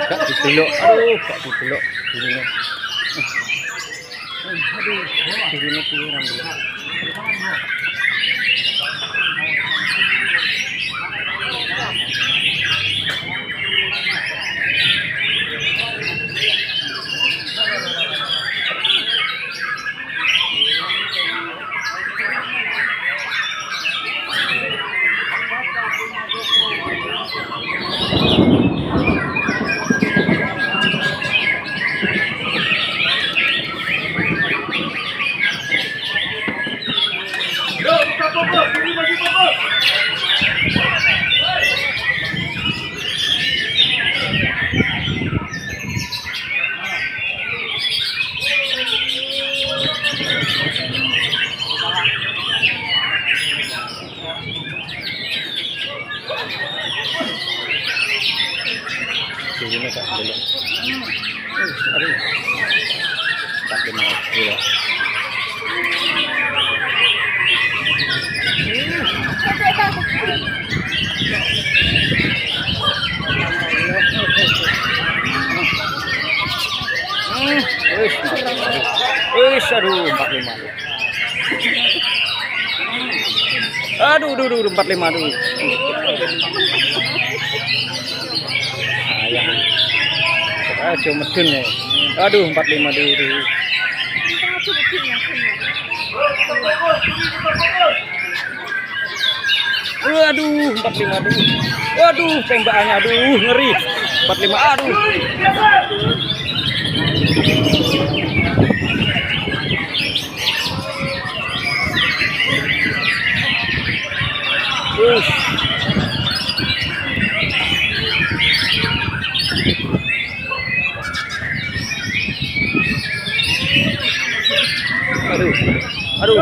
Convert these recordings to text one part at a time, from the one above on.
Gak didelok. Aduh, gak didelok. Dirine. Aduh, dirine pirang dulu. Dirine gak didelok. Aduh. Tak kenal gila. Aduh, 45. Aduh, 45 dulu. Sayang. Aduh, medun ya. Aduh, 45 dulu. Aduh, 45 dulu. Waduh, tembakannya aduh, ngeri. 45, aduh. Aduh, aduh.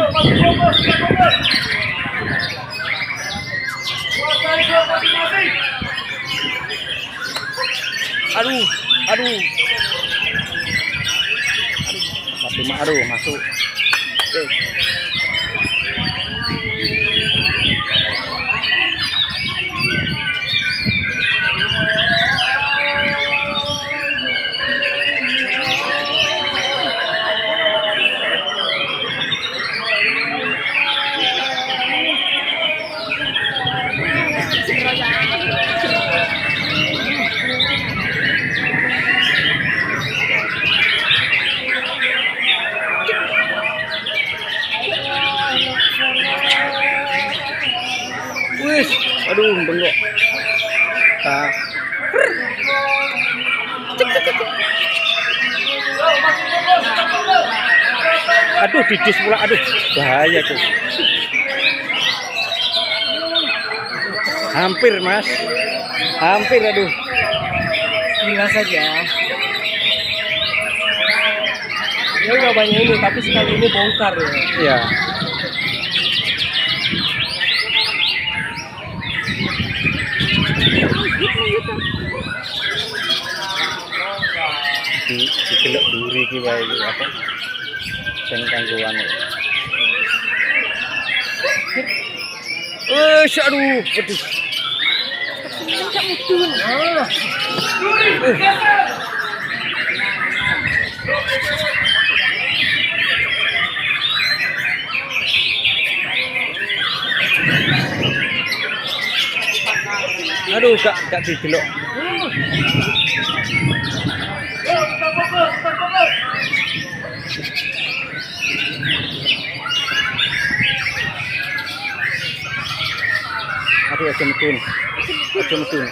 Aduh, aduh. 45, aduh, masuk. Oke. Wih, aduh, bengok. Nah. Aduh, didis pula, aduh, bahaya tuh. Hampir, Mas. Hampir, aduh. Gila saja. Ya udah banyak ini, tapi sekali ini bongkar ya. Iya. Diceluk duri ki wae iki apa? Sing kanggoan. Aduh, pedih. Aduh, gak didelok. Aduh, aja metun. Aja metun.